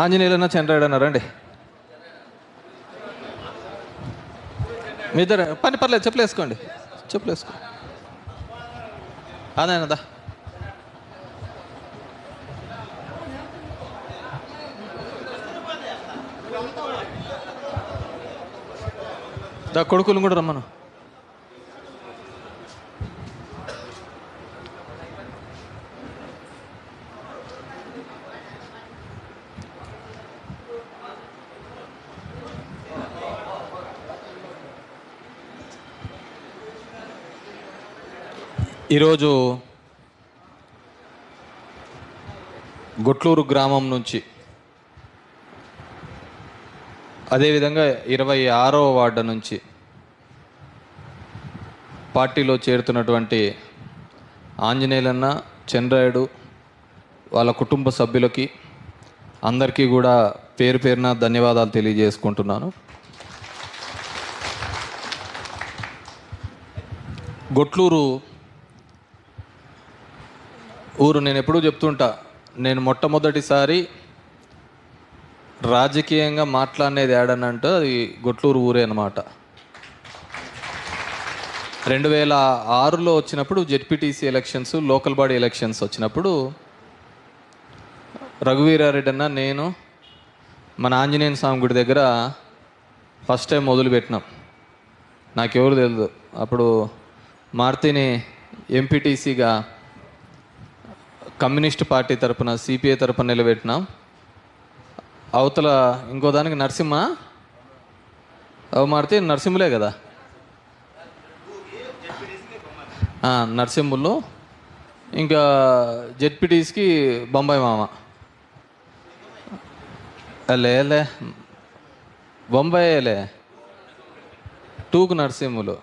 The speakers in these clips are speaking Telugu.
ఆంజనేయులన్నా చంద్రాయుడు రండి. మీ ఇద్దరు పర్లేదు, చెప్పులు వేసుకోండి, చెప్పులు వేసుకోండి. అదేనదా కొడుకులు కూడా రమ్మను. ఈరోజు గొట్లూరు గ్రామం నుంచి, అదేవిధంగా 26వ వార్డు నుంచి పార్టీలో చేరుతున్నటువంటి ఆంజనేయులన్న, చంద్రాయుడు, వాళ్ళ కుటుంబ సభ్యులకి అందరికీ కూడా పేరు పేరున ధన్యవాదాలు తెలియజేసుకుంటున్నాను. గొట్లూరు ఊరు నేను ఎప్పుడూ చెప్తుంటా, నేను మొట్టమొదటిసారి రాజకీయంగా మాట్లాడేది ఏడనంటే అది గొట్లూరు ఊరే అన్నమాట. 2006లో వచ్చినప్పుడు ZPTC elections, local body elections వచ్చినప్పుడు రఘువీరారెడ్డి అన్న, నేను మన ఆంజనేయ స్వామి గుడి దగ్గర ఫస్ట్ టైం మొదలుపెట్టినాం. నాకెవరు తెలియదు. అప్పుడు మార్తిని ఎంపీటీసీగా కమ్యూనిస్ట్ పార్టీ తరపున, సిపిఐ తరపున నిలబెట్టినాం. అవతల ఇంకో దానికి నరసింహ, మార్తి నరసింహులే కదా, నరసింహులు. ఇంకా జెడ్పీటీస్కి బొంబాయి మామ, లేలే బొంబాయిలే, 2కు నరసింహులు.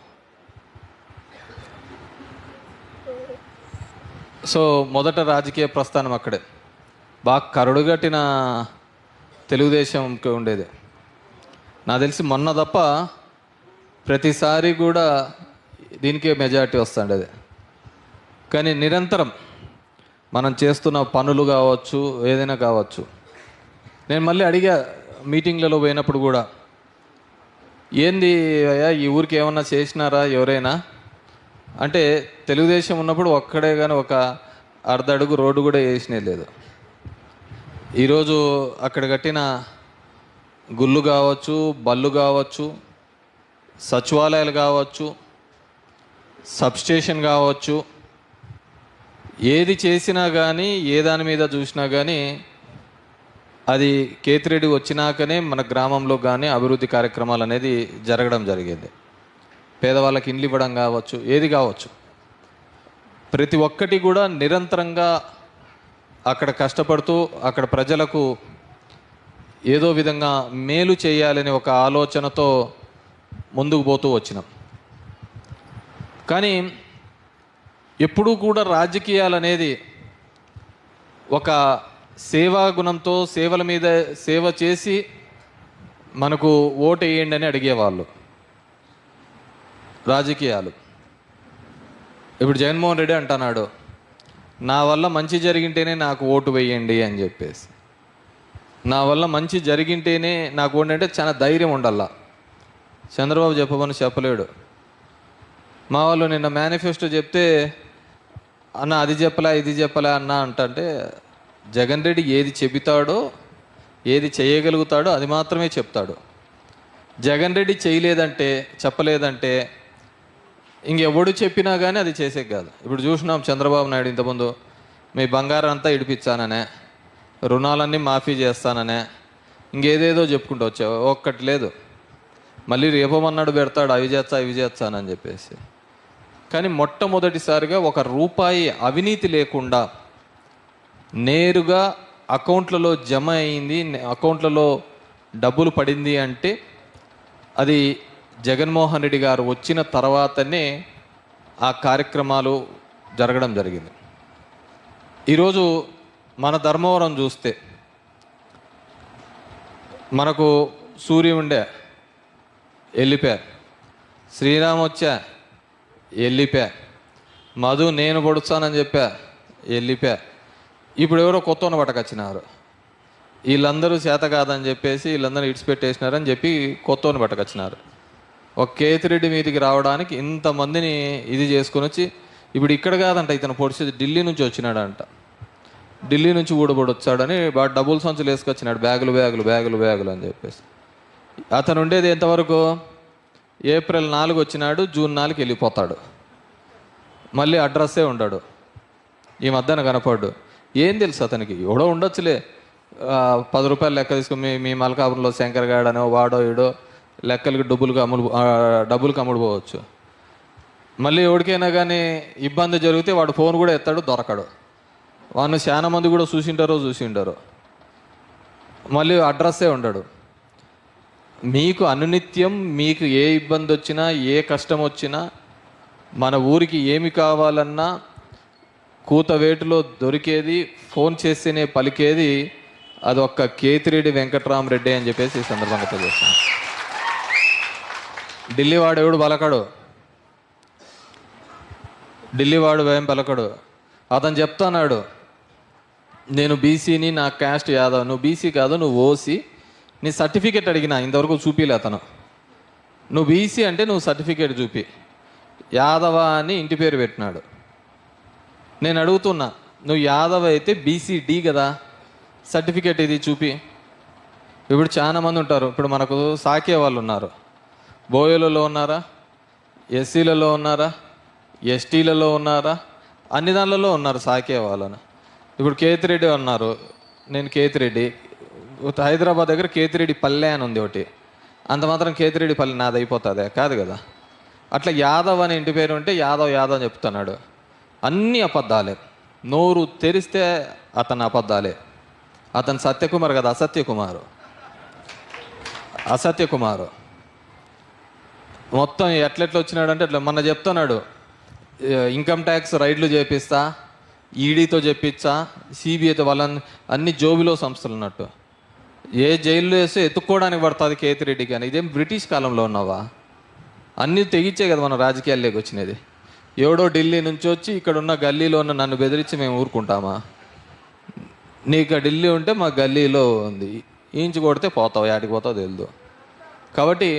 సో మొదట రాజకీయ ప్రస్థానం అక్కడే. బాగా కరుడుగట్టిన తెలుగుదేశంకి ఉండేది. నాకు తెలిసి మొన్న తప్ప ప్రతిసారి కూడా దీనికే మెజారిటీ వస్తుండేది. కానీ నిరంతరం మనం చేస్తున్న పనులు కావచ్చు, ఏదైనా కావచ్చు. నేను మళ్ళీ అడిగా మీటింగ్లలో పోయినప్పుడు కూడా, ఏంది అయ్యా ఈ ఊరికి ఏమన్నా చేసినారా ఎవరైనా అంటే, తెలుగుదేశం ఉన్నప్పుడు ఒక్కడే కానీ ఒక అర్ధ అడుగు రోడ్డు కూడా వేసినే లేదు. ఈరోజు అక్కడ కట్టిన గుళ్ళు కావచ్చు, బళ్ళు కావచ్చు, సచివాలయాలు కావచ్చు, సబ్స్టేషన్ కావచ్చు, ఏది చేసినా కానీ, ఏ దాని మీద చూసినా కానీ అది కేతిరెడ్డి వచ్చినాకనే మన గ్రామంలో కానీ అభివృద్ధి కార్యక్రమాలు అనేది జరగడం జరిగింది. పేదవాళ్ళకి ఇండ్లు ఇవ్వడం కావచ్చు, ఏది కావచ్చు, ప్రతి ఒక్కటి కూడా నిరంతరంగా అక్కడ కష్టపడుతూ అక్కడ ప్రజలకు ఏదో విధంగా మేలు చేయాలని ఒక ఆలోచనతో ముందుకు పోతూ వచ్చినాం. కానీ ఎప్పుడూ కూడా రాజకీయాలు అనేది ఒక సేవా గుణంతో, సేవల మీద సేవ చేసి మనకు ఓటు వేయండి అని అడిగేవాళ్ళు. రాజకీయాలు ఇప్పుడు జగన్మోహన్ రెడ్డి అంటున్నాడు, నా వల్ల మంచి జరిగింటేనే నాకు ఓటు వేయండి అని చెప్పేసి. నా వల్ల మంచి జరిగింటేనే నాకు ఓటు అంటే చాలా ధైర్యం ఉండాల. చంద్రబాబు చెప్పమని చెప్పలేడు. మా వాళ్ళు నిన్న మేనిఫెస్టో చెప్తే, అన్న అది చెప్పలే ఇది చెప్పలే అన్న అంటే, జగన్ రెడ్డి ఏది చెబుతాడో, ఏది చేయగలుగుతాడో అది మాత్రమే చెప్తాడు. జగన్ రెడ్డి చేయలేదంటే, చెప్పలేదంటే ఇంకెవడు చెప్పినా కానీ అది చేసే కాదు. ఇప్పుడు చూసినాం చంద్రబాబు నాయుడు ఇంతకుముందు, మీ బంగారం అంతా ఇడిపించాననే, రుణాలన్నీ మాఫీ చేస్తాననే, ఇంకేదేదో చెప్పుకుంటూ వచ్చావు. ఒక్కటి లేదు. మళ్ళీ రేపమన్నాడు పెడతాడు, అవి చేస్తా ఇవి చేస్తానని చెప్పేసి. కానీ మొట్టమొదటిసారిగా ఒక రూపాయి అవినీతి లేకుండా నేరుగా అకౌంట్లలో జమ అయింది, అకౌంట్లలో డబ్బులు పడింది అంటే అది జగన్మోహన్ రెడ్డి గారు వచ్చిన తర్వాతనే ఆ కార్యక్రమాలు జరగడం జరిగింది. ఈరోజు మన ధర్మవరం చూస్తే మనకు సూర్య ఉండే వెళ్ళిపోయా, శ్రీరామ్ వచ్చా వెళ్ళిపోయా, మధు నేను పొడుస్తానని చెప్పా వెళ్ళిపోయా, ఇప్పుడు ఎవరో కొత్త పట్టకొచ్చినారు. వీళ్ళందరూ చేత కాదని చెప్పేసి వీళ్ళందరూ ఇడిచిపెట్టేసినారని చెప్పి కొత్తోని పట్టుకొచ్చినారు. ఒక కేతిరెడ్డి మీదికి రావడానికి ఇంతమందిని ఇది చేసుకొని వచ్చి, ఇప్పుడు ఇక్కడ కాదంట ఇతను పొడిచేది, ఢిల్లీ నుంచి వచ్చినాడంట. ఢిల్లీ నుంచి ఊడబడి వచ్చాడని బాగా డబుల్ సంచులు వేసుకొచ్చినాడు, బ్యాగులు బ్యాగులు బ్యాగులు బ్యాగులు అని చెప్పేసి. అతను ఉండేది ఎంతవరకు, ఏప్రిల్ 4 వచ్చినాడు, జూన్ 4 వెళ్ళిపోతాడు, మళ్ళీ అడ్రస్సే ఉండడు, ఈ మధ్యన కనపడ్డు. ఏం తెలుసు అతనికి, ఎవడో ఉండొచ్చులే, 10 రూపాయలు లెక్క తీసుకుని మీ మల్కాపురంలో శంకర్ గాడనో వాడో ఈడో లెక్కలకి డబ్బులకు అమ్ముడుపోవచ్చు. మళ్ళీ ఎవరికైనా కానీ ఇబ్బంది జరిగితే వాడు ఫోన్ కూడా ఎత్తాడు, దొరకడు. వాడిని చాలా మంది కూడా చూసింటారో మళ్ళీ అడ్రస్సే ఉండడు. మీకు అనునిత్యం మీకు ఏ ఇబ్బంది వచ్చినా ఏ కష్టం వచ్చినా మన ఊరికి ఏమి కావాలన్నా కూతవేటులో దొరికేది, ఫోన్ చేస్తేనే పలికేది అదొక్క కేతిరెడ్డి వెంకట్రామరెడ్డి అని చెప్పేసి ఈ సందర్భంగా తెలియజేస్తాను. ఢిల్లీ వాడు ఎవడు పలకడు, ఢిల్లీ వాడు ఏం పలకడు. అతను చెప్తున్నాడు, నేను బీసీని, నా క్యాస్ట్ యాదవ్. నువ్వు బీసీ కాదు, నువ్వు ఓసీ. నీ సర్టిఫికేట్ అడిగినా ఇంతవరకు చూపిలే అతను. నువ్వు బీసీ అంటే నువ్వు సర్టిఫికేట్ చూపి. యాదవ అని ఇంటి పేరు పెట్టినాడు. నేను అడుగుతున్నా, నువ్వు యాదవ్ అయితే బీసీ-డి కదా, సర్టిఫికేట్ ఇది చూపి. ఇప్పుడు చాలామంది ఉంటారు, ఇప్పుడు మనకు సాకే వాళ్ళు ఉన్నారు, బోయలలో ఉన్నారా, ఎస్సీలలో ఉన్నారా, ఎస్టీలలో ఉన్నారా, అన్ని దానిలలో ఉన్నారు సాకే వాళ్ళను. ఇప్పుడు కేతిరెడ్డి ఉన్నారు, నేను కేతిరెడ్డి, హైదరాబాద్ దగ్గర కేతిరెడ్డి పల్లె అని ఉంది ఒకటి, అంత మాత్రం కేతిరెడ్డి పల్లె నాది అయిపోతుందే, కాదు కదా. అట్లా యాదవ్ అని ఇంటి పేరు ఉంటే యాదవ్ యాదవ్ అని చెప్తున్నాడు. అన్నీ అబద్ధాలే, నోరు తెరిస్తే అతను అబద్ధాలే. అతను సత్యకుమార్ కదా, అసత్యకుమారు మొత్తం ఎట్లెట్లా వచ్చినాడంటే అట్లా. మొన్న చెప్తున్నాడు, ఇన్కమ్ ట్యాక్స్ రైడ్లు చేపిస్తా, ఈడీతో చెప్పించా, సిబిఐతో, వాళ్ళని అన్ని జోబిలో సంస్థలు ఉన్నట్టు. ఏ జైల్లో వేస్తే ఎత్తుక్కోవడానికి పడుతుంది కేతిరెడ్డి. కానీ ఇదేం బ్రిటిష్ కాలంలో ఉన్నావా? అన్నీ తెగించే కదా మనం రాజకీయాల్లోకి వచ్చినది. ఎవడో ఢిల్లీ నుంచి వచ్చి ఇక్కడ ఉన్న గల్లీలో ఉన్న నన్ను బెదిరించి మేము ఊరుకుంటామా? నీకు ఢిల్లీ ఉంటే మా గల్లీలో ఉంది, ఈంచి కొడితే పోతావు, యాడికి పోతావు తెలియదు. కాబట్టి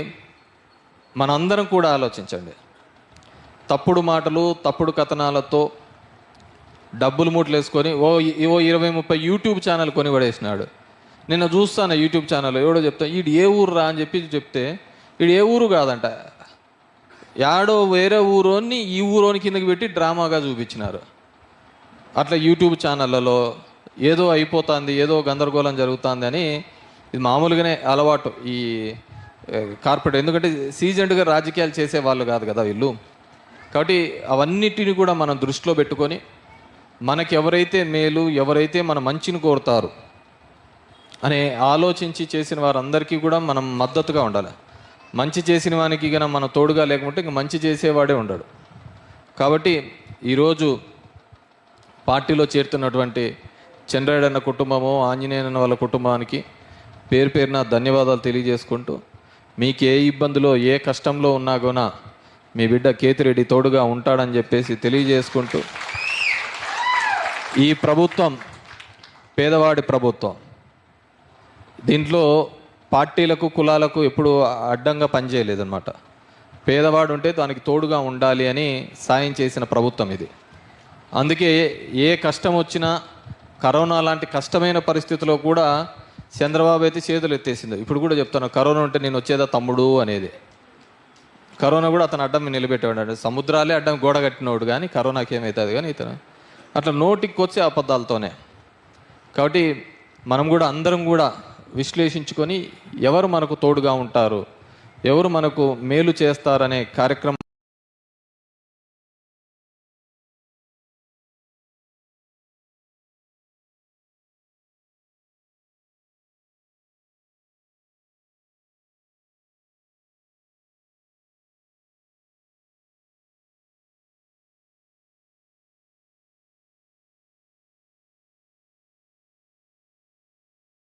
మనందరం కూడా ఆలోచించండి. తప్పుడు మాటలు, తప్పుడు కథనాలతో డబ్బులు మూటలు వేసుకొని ఓ 20-30 యూట్యూబ్ ఛానల్ కొని పడేసినాడు. నిన్న చూస్తాను యూట్యూబ్ ఛానల్, ఎవడో చెప్తా ఈడు ఏ ఊరు రా అని చెప్తే ఈడు ఏ ఊరు కాదంట, యాడో వేరే ఊరోని ఈ ఊరోని కిందకి పెట్టి డ్రామాగా చూపించినారు. అట్లా యూట్యూబ్ ఛానళ్ళలో ఏదో అయిపోతుంది, ఏదో గందరగోళం జరుగుతుంది అని. ఇది మామూలుగానే అలవాటు ఈ కార్పొరేట్, ఎందుకంటే సీజన్డ్గా రాజకీయాలు చేసే వాళ్ళు కాదు కదా వీళ్ళు. కాబట్టి అవన్నిటిని కూడా మనం దృష్టిలో పెట్టుకొని మనకి ఎవరైతే మేలు, ఎవరైతే మన మంచిని కోరుతారు అనే ఆలోచించి చేసిన వారందరికీ కూడా మనం మద్దతుగా ఉండాలి. మంచి చేసిన వానికి కన్నా మనం తోడుగా లేకుంటే ఇంక మంచి చేసేవాడే ఉండడు. కాబట్టి ఈరోజు పార్టీలో చేరుతున్నటువంటి చంద్రాయుడన్న కుటుంబము, ఆంజనేయన్న వాళ్ళ కుటుంబానికి పేరు పేరున ధన్యవాదాలు తెలియజేసుకుంటూ, మీకు ఏ ఇబ్బందిలో ఏ కష్టంలో ఉన్నా కూడా మీ బిడ్డ కేతిరెడ్డి తోడుగా ఉంటాడని చెప్పేసి తెలియజేసుకుంటూ, ఈ ప్రభుత్వం పేదవాడి ప్రభుత్వం. దీంట్లో పార్టీలకు కులాలకు ఎప్పుడు అడ్డంగా పనిచేయలేదన్నమాట. పేదవాడు ఉంటే దానికి తోడుగా ఉండాలి అని సాయం చేసిన ప్రభుత్వం ఇది. అందుకే ఏ కష్టం వచ్చినా, కరోనా లాంటి కష్టమైన పరిస్థితిలో కూడా చంద్రబాబు అయితే చేతులు ఎత్తేసింది. ఇప్పుడు కూడా చెప్తాను, కరోనా ఉంటే నేను వచ్చేదా తమ్ముడు అనేది. కరోనా కూడా అతను అడ్డం నిలబెట్టేవాడు, సముద్రాలే అడ్డం గోడ కట్టినోడు, కానీ కరోనాకి ఏమవుతుంది కానీ ఇతను అట్లా నోటికి వచ్చే అబద్ధాలతోనే. కాబట్టి మనం కూడా అందరం కూడా విశ్లేషించుకొని ఎవరు మనకు తోడుగా ఉంటారు, ఎవరు మనకు మేలు చేస్తారనే కార్యక్రమం